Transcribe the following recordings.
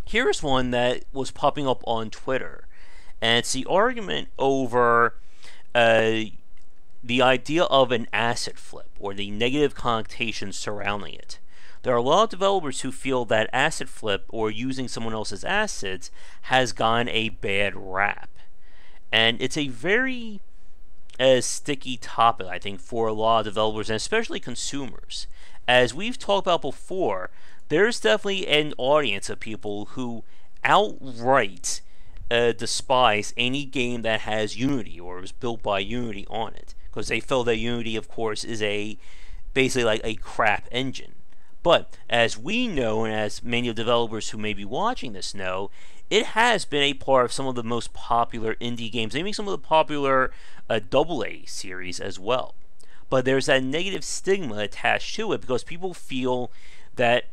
Here's one that was popping up on Twitter, and it's the argument over uh, the idea of an asset flip or the negative connotations surrounding it. There are a lot of developers who feel that asset flip or using someone else's assets has gotten a bad rap. And it's a very sticky topic, I think, for a lot of developers and especially consumers. As we've talked about before, there's definitely an audience of people who outright despise any game that has Unity or is built by Unity on it, because they feel that Unity, of course, is a basically like a crap engine. But as we know, and as many of the developers who may be watching this know, it has been a part of some of the most popular indie games, maybe some of the popular AA series as well. But there's that negative stigma attached to it because people feel that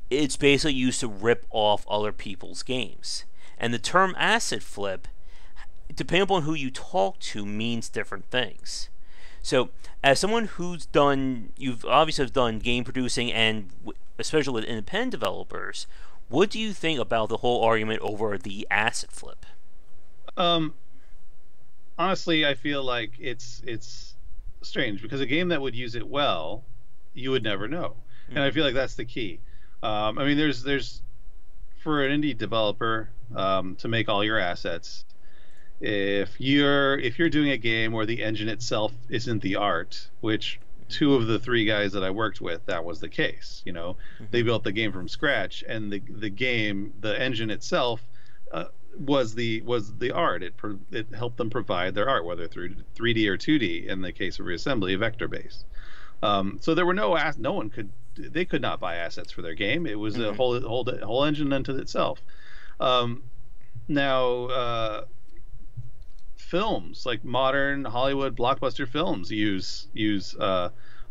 it's basically used to rip off other people's games. And the term asset flip, depending upon who you talk to, means different things. So, as someone you've obviously done game producing and especially with independent developers, what do you think about the whole argument over the asset flip? Um, Honestly, I feel like it's strange because a game that would use it well, you would never know, and I Mm-hmm. feel like that's the key. I mean, there's for an indie developer to make all your assets. If you're doing a game where the engine itself isn't the art, which two of the three guys that I worked with, that was the case. They Mm-hmm. built the game from scratch, and the engine itself uh, was the art. It helped them provide their art, whether through 3D or 2D. In the case of reassembly, vector based. So there were no one could they could not buy assets for their game. It was a Mm-hmm. whole engine unto itself. Um, Now, films like modern Hollywood blockbuster films use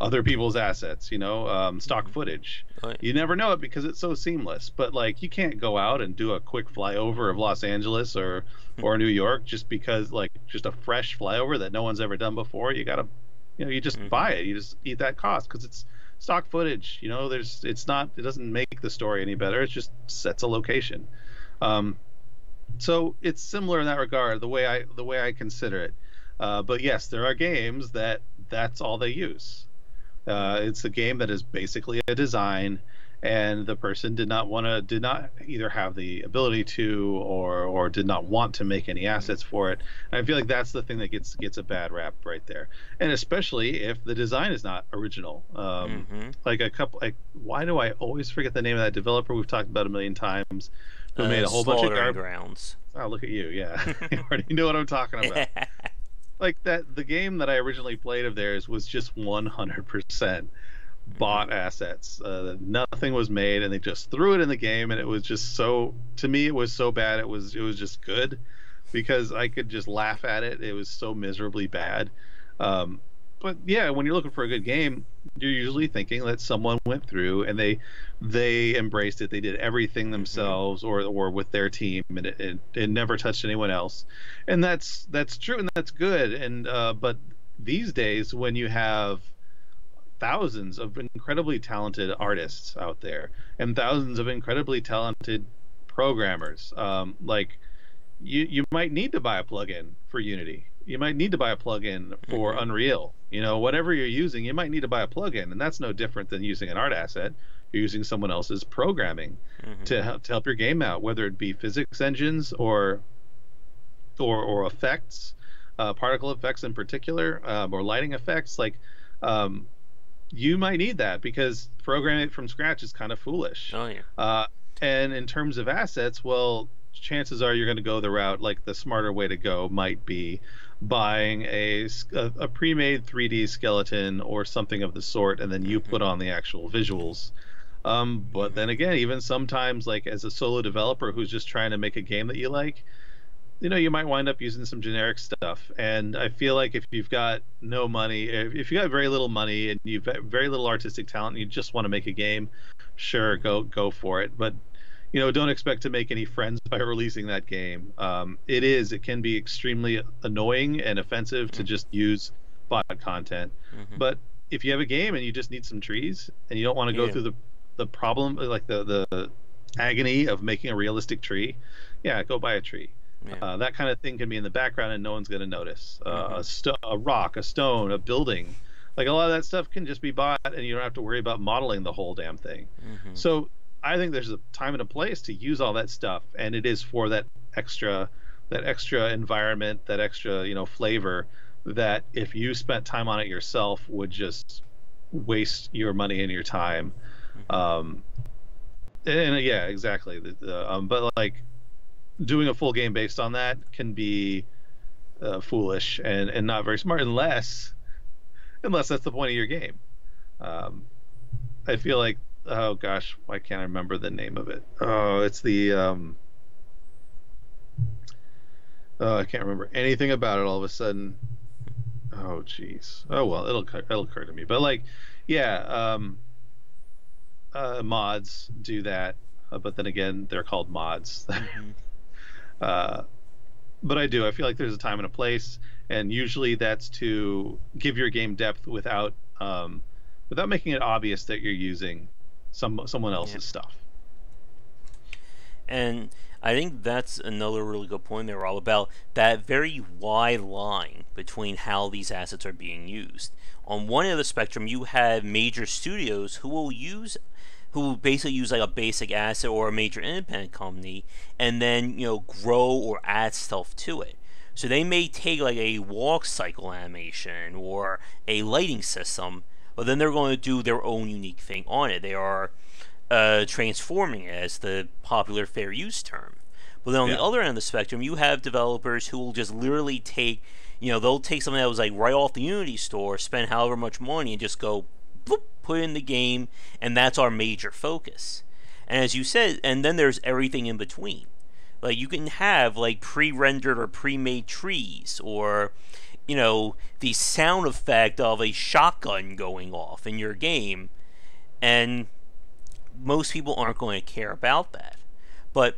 other people's assets, stock Mm-hmm. footage. Oh, yeah. You never know it because it's so seamless. But like, you can't go out and do a quick flyover of Los Angeles or New York just because, like, just a fresh flyover that no one's ever done before. You just Mm-hmm. buy it. You just eat that cost because it's stock footage. It doesn't make the story any better. It just sets a location. Um, so it's similar in that regard, the way I consider it. But yes, there are games that's all they use. It's a game that is basically a design, and the person did not either have the ability to, or did not want to make any assets for it. And I feel like that's the thing that gets a bad rap right there, and especially if the design is not original. Mm-hmm. Like why do I always forget the name of that developer we've talked about a million times, who made a whole bunch of Slaughtering garbage? grounds. Oh, look at you. Yeah. You already know what I'm talking about. Like that, the game that I originally played of theirs was just 100% Mm-hmm. bought assets. Nothing was made, and they just threw it in the game, and it was just so. To me, it was so bad. It was just good because I could just laugh at it. It was so miserably bad. Um, but yeah, when you're looking for a good game, you're usually thinking that someone went through and they embraced it. They did everything Mm-hmm. themselves or with their team, and it never touched anyone else. And that's true, and that's good. And but these days, when you have thousands of incredibly talented artists out there and thousands of incredibly talented programmers, like, you might need to buy a plugin for Unity. You might need to buy a plugin for Mm-hmm. Unreal. Whatever you're using, you might need to buy a plugin, and that's no different than using an art asset. You're using someone else's programming Mm-hmm. to help your game out, whether it be physics engines or effects, particle effects in particular, or lighting effects. Like, um, you might need that because programming it from scratch is kind of foolish. Oh yeah. Uh, and in terms of assets, well, chances are you're going to go the route, like, the smarter way to go might be buying a pre-made 3D skeleton or something of the sort, and then you Mm-hmm. put on the actual visuals. But Mm-hmm. then again, even sometimes, like, as a solo developer who's just trying to make a game that you like, you might wind up using some generic stuff. And I feel like if you've got no money, if you got very little money and you've got very little artistic talent and you just want to make a game, sure, go for it. But don't expect to make any friends by releasing that game. It can be extremely annoying and offensive to just use bot content. Mm-hmm. But if you have a game and you just need some trees and you don't want to go Yeah. through the problem, like the agony of making a realistic tree, yeah, go buy a tree. Yeah. That kind of thing can be in the background and no one's going to notice. Mm-hmm. A rock, a stone, a building, like a lot of that stuff can just be bought, and you don't have to worry about modeling the whole damn thing. Mm-hmm. So I think there's a time and a place to use all that stuff, and it is for extra, that extra environment, that extra, flavor. That if you spent time on it yourself would just waste your money and your time. Mm-hmm. Um, and yeah, exactly. But like doing a full game based on that can be foolish and not very smart unless that's the point of your game. Um, I feel like, oh gosh, why can't I remember the name of it? Oh, it's the oh, I can't remember anything about it all of a sudden. Oh jeez. Oh well, it'll occur to me. But like, yeah, mods do that, but then again, they're called mods. Mm-hmm. uh, but I feel like there's a time and a place, and usually that's to give your game depth without making it obvious that you're using someone Yeah. else's stuff. And I think that's another really good point there, all about that very wide line between how these assets are being used. On one end of the spectrum, you have major studios who basically use like a basic asset or a major independent company, and then grow or add stuff to it. So they may take like a walk cycle animation or a lighting system, but then they're going to do their own unique thing on it. They are transforming it, as the popular fair use term. But then on the Yeah. other end of the spectrum, you have developers who will just literally take, they'll take something that was like right off the Unity store, spend however much money, and just go, boop, put it in the game, and that's our major focus. And as you said, and then there's everything in between. Like you can have like pre-rendered or pre-made trees, or the sound effect of a shotgun going off in your game, and most people aren't going to care about that. But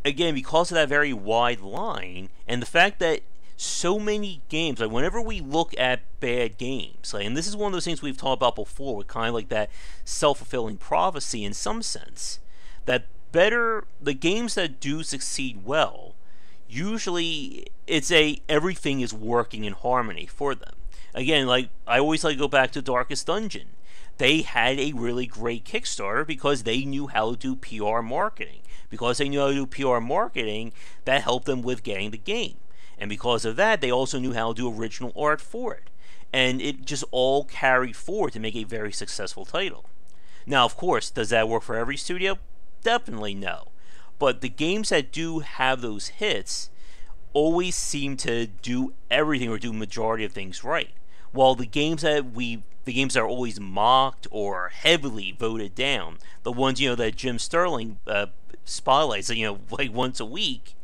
again, because of that very wide line, and the fact that so many games, like whenever we look at bad games, like, and this is one of those things we've talked about before, with kind of like that self-fulfilling prophecy in some sense, that the games that do succeed well, usually everything is working in harmony for them. Again, like I always like to go back to Darkest Dungeon. They had a really great Kickstarter because they knew how to do PR marketing. Because they knew how to do PR marketing, that helped them with getting the game. And because of that, they also knew how to do original art for it. And it just all carried forward to make a very successful title. Now, of course, does that work for every studio? Definitely no. But the games that do have those hits always seem to do everything or do majority of things right. While the games that are always mocked or heavily voted down, the ones that Jim Sterling spotlights, like once a week,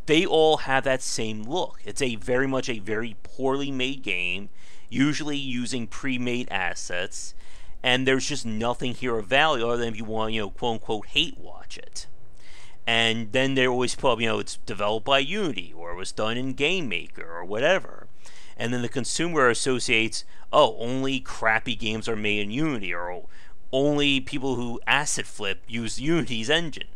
they all have that same look. It's very much a very poorly made game, usually using pre-made assets, and there's just nothing here of value other than if you want quote unquote hate watch it. And then they always put up, it's developed by Unity, or it was done in Game Maker, or whatever. And then the consumer associates, oh, only crappy games are made in Unity, or only people who asset flip use Unity's engine.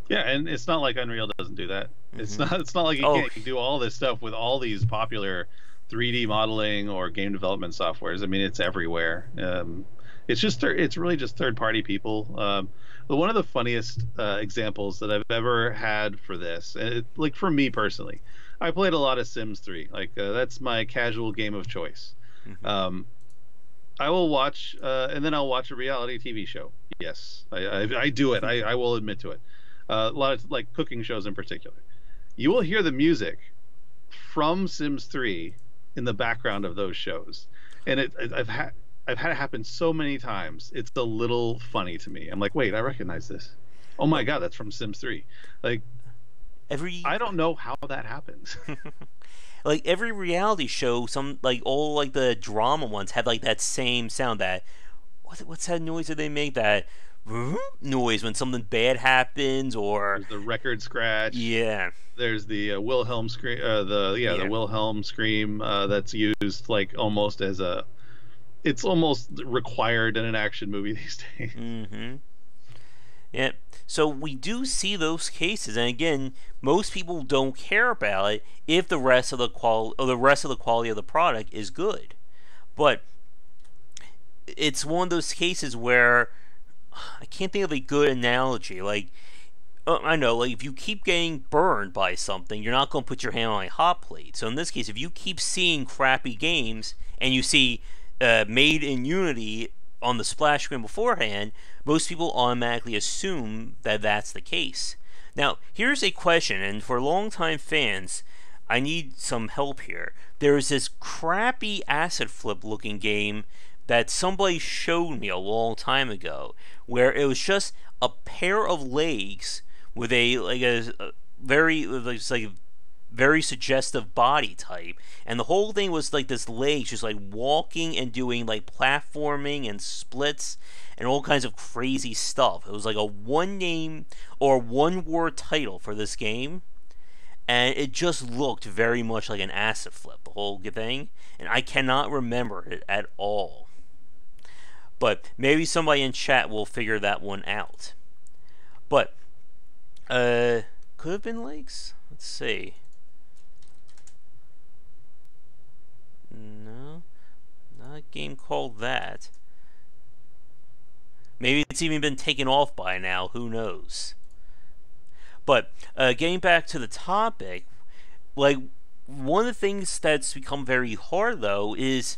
Yeah, and it's not like Unreal doesn't do that. It's Mm-hmm. not. It's not like you Oh, can't do all this stuff with all these popular 3D modeling or game development softwares. I mean, it's everywhere. It's really just third-party people. But one of the funniest examples that I've ever had for this, like for me personally, I played a lot of Sims 3. Like that's my casual game of choice. mm-hmm. Um, I will watch, and then I'll watch a reality TV show. Yes, I do it. I will admit to it. A lot of like cooking shows in particular. You will hear the music from Sims 3 in the background of those shows, and I've had it happen so many times. It's a little funny to me. I'm like, wait, I recognize this. Oh my god, that's from Sims 3. Like, every I don't know how that happens. like every reality show, some like all like the drama ones have like that same sound. That what's that noise that they make? That noise when something bad happens, or There's the record scratch. yeah, There's the Wilhelm scream. The Wilhelm scream that's used like almost as it's almost required in an action movie these days. mm-hmm. Yeah. So we do see those cases, and again, most people don't care about it if the rest of the quality of the product is good. But it's one of those cases where I can't think of a good analogy. Like, I know, like if you keep getting burned by something, you're not going to put your hand on a hot plate. So in this case, if you keep seeing crappy games and you see Made in Unity on the splash screen beforehand, most people automatically assume that that's the case. Now, here's a question, and for longtime fans, I need some help here. There's this crappy asset flip looking game that somebody showed me a long time ago, where it was just a pair of legs with a very like very suggestive body type, and the whole thing was like this legs just like walking and doing like platforming and splits and all kinds of crazy stuff. It was like a one name or one word title for this game, and it just looked very much like an asset flip, the whole thing, and I cannot remember it at all. But maybe somebody in chat will figure that one out. But could have been legs. Let's see. No, not a game called that. Maybe it's even been taken off by now. Who knows? But getting back to the topic, like one of the things that's become very hard though is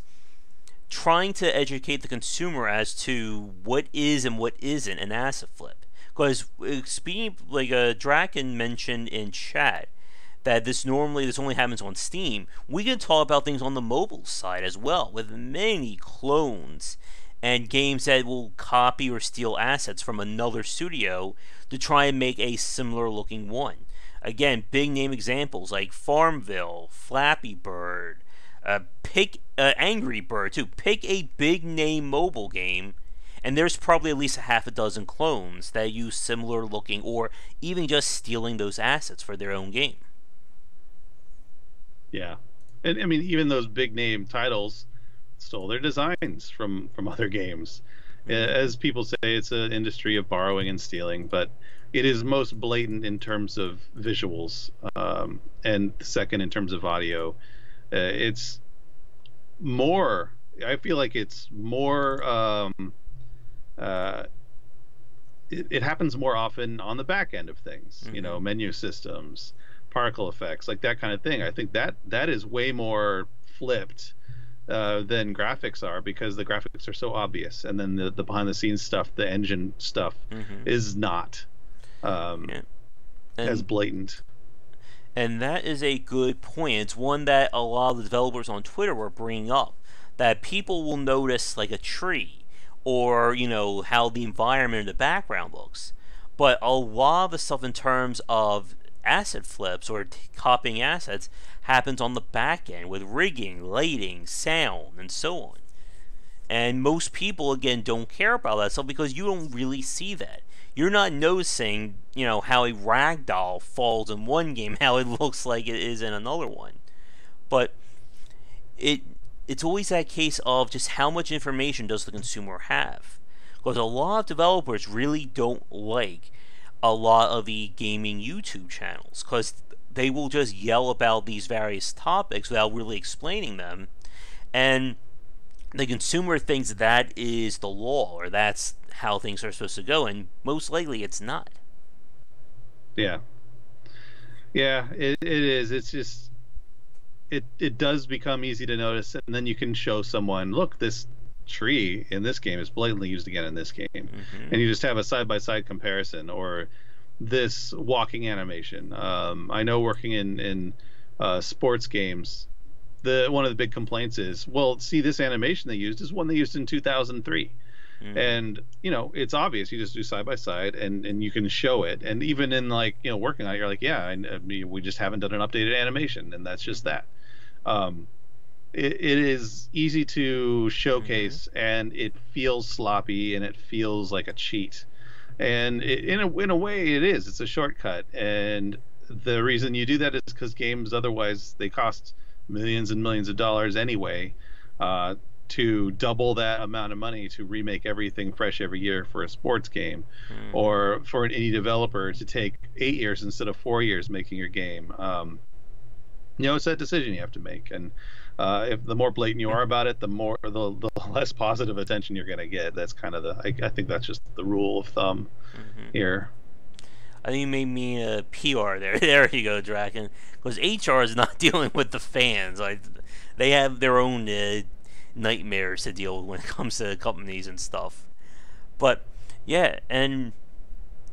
trying to educate the consumer as to what is and what isn't an asset flip. Because speaking like Draken mentioned in chat that this only happens on Steam. We can talk about things on the mobile side as well, with many clones and games that will copy or steal assets from another studio to try and make a similar looking one. Again, big name examples like Farmville, Flappy Bird, Angry Bird too. Pick a big name mobile game, and there's probably at least a half a dozen clones that use similar looking or even just stealing those assets for their own game. Yeah, and I mean even those big name titles stole their designs from other games. As people say, it's an industry of borrowing and stealing, but it is most blatant in terms of visuals, and second in terms of audio. It's more. I feel like it's more. It happens more often on the back end of things. You know, menu systems, particle effects, like that kind of thing. I think that is way more flipped than graphics are, because the graphics are so obvious, and then the behind the scenes stuff, the engine stuff, is not as blatant. And that is a good point. It's one that a lot of the developers on Twitter were bringing up, that people will notice like a tree or, you know, how the environment in the background looks. But a lot of the stuff in terms of asset flips or copying assets happens on the back end with rigging, lighting, sound, and so on. And most people, again, don't care about that stuff because you don't really see that. You're not noticing, you know, how a ragdoll falls in one game, how it looks like it is in another one. But it's always that case of just how much information does the consumer have. Because a lot of developers really don't like a lot of the gaming YouTube channels, because they will just yell about these various topics without really explaining them, and the consumer thinks that is the law, or that's how things are supposed to go, and most likely it's not. Yeah, it is. It's just it does become easy to notice, and then you can show someone, look, this tree in this game is blatantly used again in this game, and you just have a side-by-side comparison, or this walking animation. I know working in sports games, one of the big complaints is, well, see, this animation they used is one they used in 2003. And you know, it's obvious. You just do side by side, and you can show it. And even in, like, you know, working on it, you're like, yeah, I mean, we just haven't done an updated animation, and that's just that. It is easy to showcase, and it feels sloppy, and it feels like a cheat. And in a way, it is. It's a shortcut, and the reason you do that is because games otherwise they cost millions and millions of dollars anyway. to double that amount of money to remake everything fresh every year for a sports game, or for an indie developer to take 8 years instead of 4 years making your game. It's that decision you have to make, and if the more blatant you are about it, the less positive attention you're going to get. That's kind of I think that's just the rule of thumb here. I think you made me a PR there. There you go, Draken. Because HR is not dealing with the fans. They have their own nightmares to deal with when it comes to companies and stuff. But yeah, and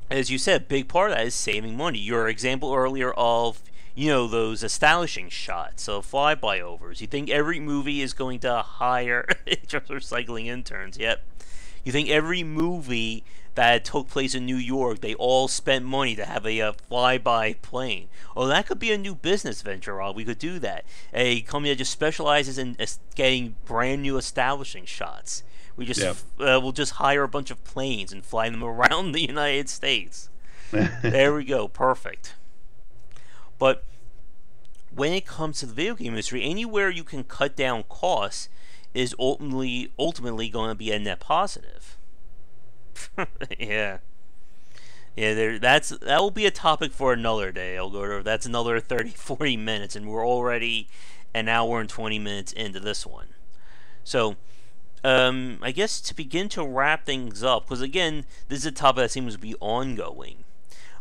as you said, a big part of that is saving money. Your example earlier of those establishing shots of flyby-overs. You think every movie is going to hire just recycling interns? Yep. You think every movie that took place in New York, they all spent money to have a flyby plane? Oh, that could be a new business venture, Rob. We could do that. A company that just specializes in getting brand new establishing shots. We just we'll just hire a bunch of planes and fly them around the United States. There we go. Perfect. But when it comes to the video game industry, anywhere you can cut down costs is ultimately going to be a net positive. Yeah. That will be a topic for another day. That's another 30-40 minutes, and we're already an hour and 20 minutes into this one. So, I guess to begin to wrap things up, because again, this is a topic that seems to be ongoing.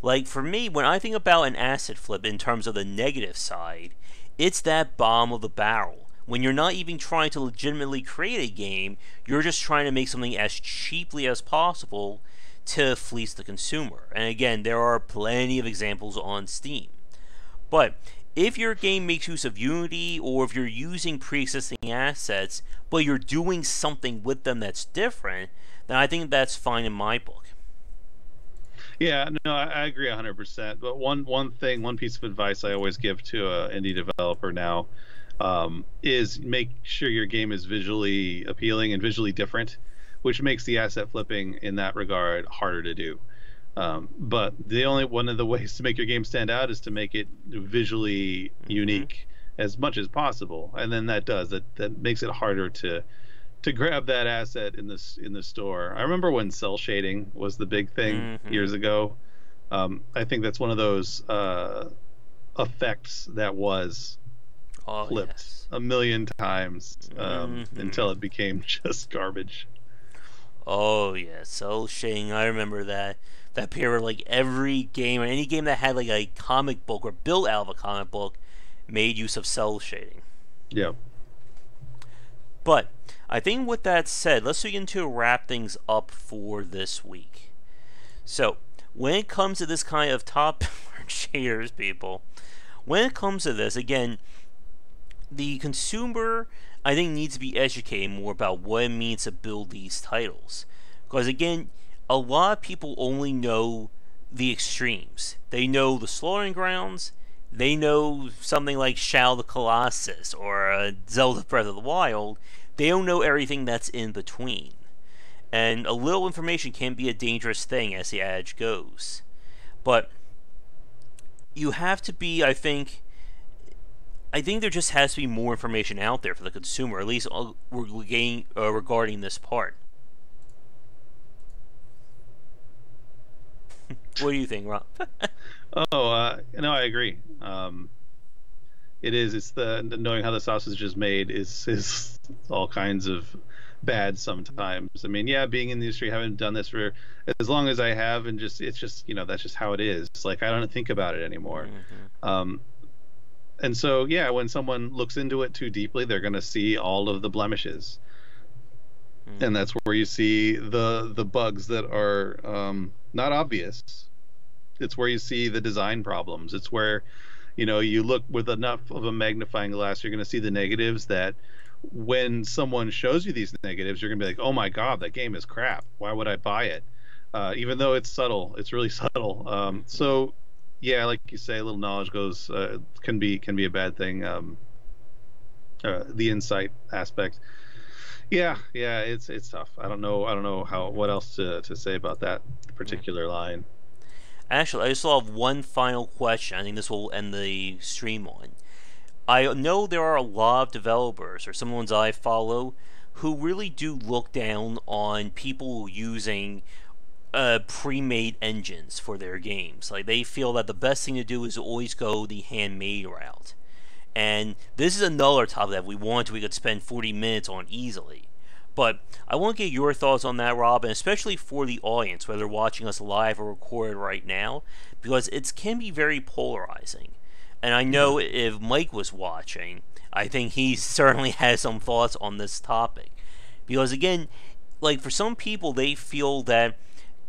Like, for me, when I think about an asset flip in terms of the negative side, it's that bottom of the barrel. When you're not even trying to legitimately create a game, you're just trying to make something as cheaply as possible to fleece the consumer. And again, there are plenty of examples on Steam. But if your game makes use of Unity, or if you're using pre-existing assets, but you're doing something with them that's different, then I think that's fine in my book. Yeah, no, I agree 100%. But one piece of advice I always give to an indie developer now is make sure your game is visually appealing and visually different, which makes the asset flipping in that regard harder to do. But one of the ways to make your game stand out is to make it visually unique as much as possible, and then that makes it harder to grab that asset in the store. I remember when cell shading was the big thing years ago. I think that's one of those effects that was flipped a million times until it became just garbage. Oh yeah, cell shading. I remember that period. Like every game, or any game that had like a comic book or built out of a comic book, made use of cell shading. Yeah. But I think with that said, let's begin to wrap things up for this week. So, when it comes to this kind of top shaders, people, when it comes to this, again, the consumer, I think, needs to be educated more about what it means to build these titles. Because, again, a lot of people only know the extremes. They know the Slaughtering Grounds, they know something like Shadow of the Colossus or Zelda Breath of the Wild. They don't know everything that's in between. And a little information can be a dangerous thing, as the adage goes. But you have to be, I think there just has to be more information out there for the consumer, at least regarding this part. What do you think, Rob? No, I agree. It's the knowing how the sausage is made is all kinds of bad sometimes. I mean, yeah, being in the industry, having done this for as long as I have, and it's just that's just how it is. Like, I don't think about it anymore. And so, yeah, when someone looks into it too deeply, they're going to see all of the blemishes. And that's where you see the bugs that are not obvious. It's where you see the design problems. It's where, you look with enough of a magnifying glass, you're going to see the negatives that when someone shows you these negatives, you're going to be like, oh my God, that game is crap. Why would I buy it? Even though it's subtle, it's really subtle. So, yeah, like you say, a little knowledge can be a bad thing. The insight aspect. Yeah, it's tough. I don't know what else to say about that particular line. Actually, I just have one final question. I think this will end the stream on. I know there are a lot of developers, or some ones I follow, who really do look down on people using pre-made engines for their games. Like, they feel that the best thing to do is always go the handmade route. And this is another topic that we could spend 40 minutes on easily. But I want to get your thoughts on that, Rob, and especially for the audience, whether watching us live or recorded right now, because it can be very polarizing. And I know if Mike was watching, I think he certainly has some thoughts on this topic. Because again, like, for some people, they feel that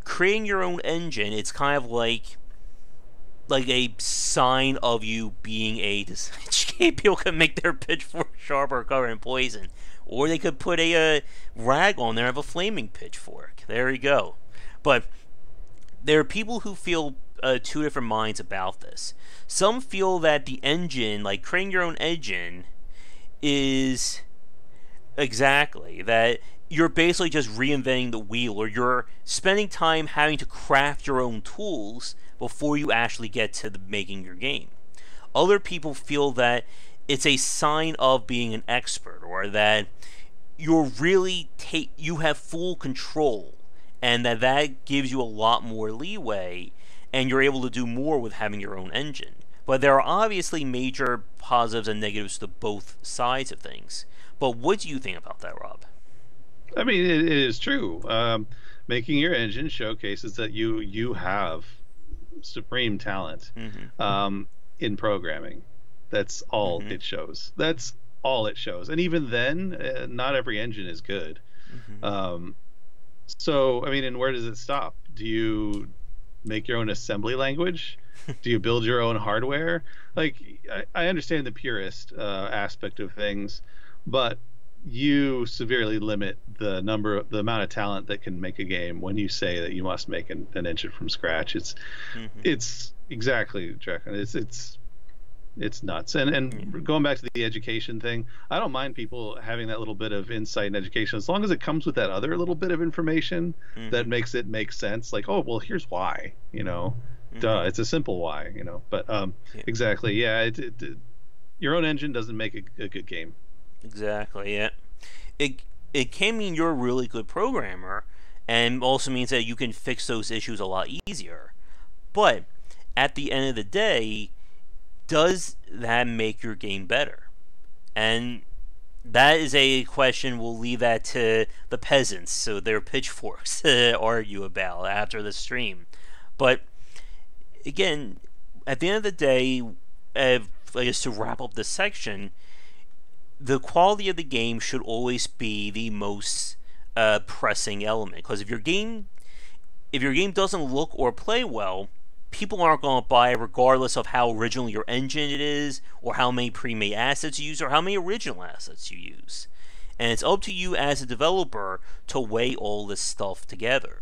creating your own engine, it's kind of like a sign of you being a people can make their pitchfork sharper, covered in poison, or they could put a rag on there of a flaming pitchfork. There you go. But there are people who feel two different minds about this. Some feel that the engine, like creating your own engine, is exactly that you're basically just reinventing the wheel, or you're spending time having to craft your own tools before you actually get to making your game. Other people feel that it's a sign of being an expert, or that you have full control, and that gives you a lot more leeway, and you're able to do more with having your own engine. But there are obviously major positives and negatives to both sides of things. But what do you think about that, Rob? I mean, it is true. Making your engine showcases that you have supreme talent in programming. That's all it shows. That's all it shows. And even then, not every engine is good. So, I mean, and where does it stop? Do you make your own assembly language? Do you build your own hardware? Like, I understand the purist aspect of things, but you severely limit the amount of talent that can make a game when you say that you must make an engine from scratch. It's exactly, Jack. It's nuts. And going back to the education thing, I don't mind people having that little bit of insight and education, as long as it comes with that other little bit of information that makes it make sense. Like, oh, well, here's why, duh, it's a simple why, but exactly. Yeah. Your own engine doesn't make a good game. Exactly, yeah. It can mean you're a really good programmer, and also means that you can fix those issues a lot easier. But at the end of the day, does that make your game better? And that is a question we'll leave that to the peasants, so their pitchforks, to argue about after the stream. But again, at the end of the day, I guess to wrap up this section, the quality of the game should always be the most pressing element. Because if your game doesn't look or play well, people aren't going to buy it, regardless of how original your engine it is, or how many pre-made assets you use, or how many original assets you use. And it's up to you as a developer to weigh all this stuff together.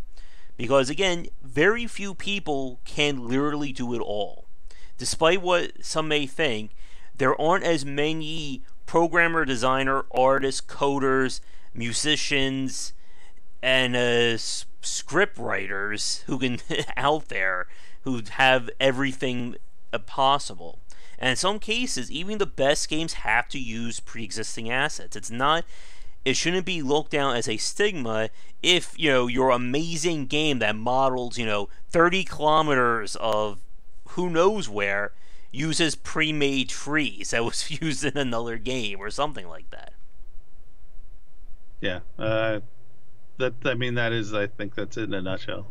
Because again, very few people can literally do it all. Despite what some may think, there aren't as many programmer, designer, artists, coders, musicians, and script writers who can out there who have everything possible. And in some cases, even the best games have to use pre-existing assets. It shouldn't be looked down as a stigma if, your amazing game that models, 30 kilometers of who knows where uses pre-made trees that was used in another game or something like that. Yeah, I think that's it in a nutshell.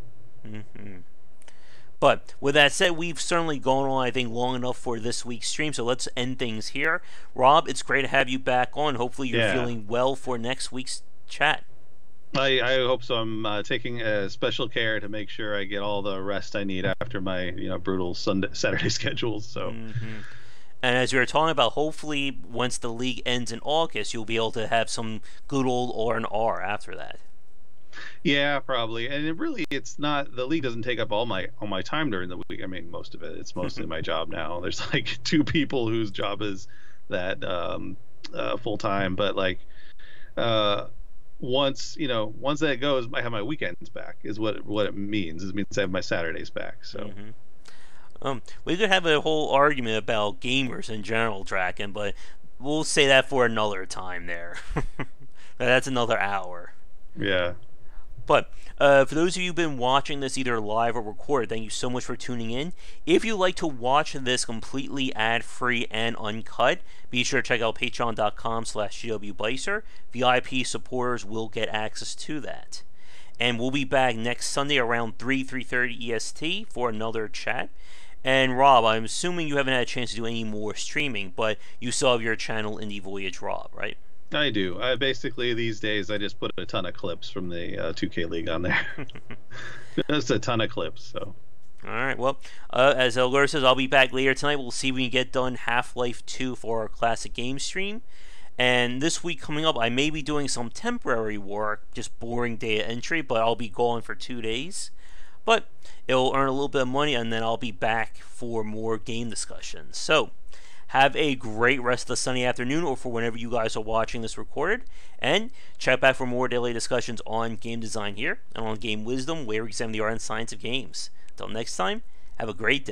But with that said, we've certainly gone on, I think, long enough for this week's stream, so let's end things here. Rob, it's great to have you back on. Hopefully you're feeling well for next week's chat. I hope so. I'm taking special care to make sure I get all the rest I need after my brutal Saturday schedule. So, and as we were talking about, hopefully once the league ends in August, you'll be able to have some good old R&R after that. Yeah, probably. And it's not, the league doesn't take up all my time during the week. I mean, most of it. It's mostly my job now. There's like 2 people whose job is that full time, but like once that goes, I have my weekends back is what it means. It means I have my Saturdays back. So we could have a whole argument about gamers in general, Draken, but we'll say that for another time there. That's another hour. Yeah. But for those of you who've been watching this either live or recorded, thank you so much for tuning in. If you'd like to watch this completely ad-free and uncut, be sure to check out patreon.com/gwbycer. VIP supporters will get access to that. And we'll be back next Sunday around 3:30 EST for another chat. And Rob, I'm assuming you haven't had a chance to do any more streaming, but you still have your channel Indie Voyage Rob, right? I do. I basically these days I just put a ton of clips from the 2K League on there. Just a ton of clips. So. All right. Well, as Elgar says, I'll be back later tonight. We'll see if we can get done Half-Life 2 for our classic game stream. And this week coming up, I may be doing some temporary work, just boring data entry, but I'll be gone for 2 days. But it'll earn a little bit of money, and then I'll be back for more game discussions. So, have a great rest of the sunny afternoon, or for whenever you guys are watching this recorded. And check back for more daily discussions on game design here, and on Game Wisdom, where we examine the art and science of games. Until next time, have a great day.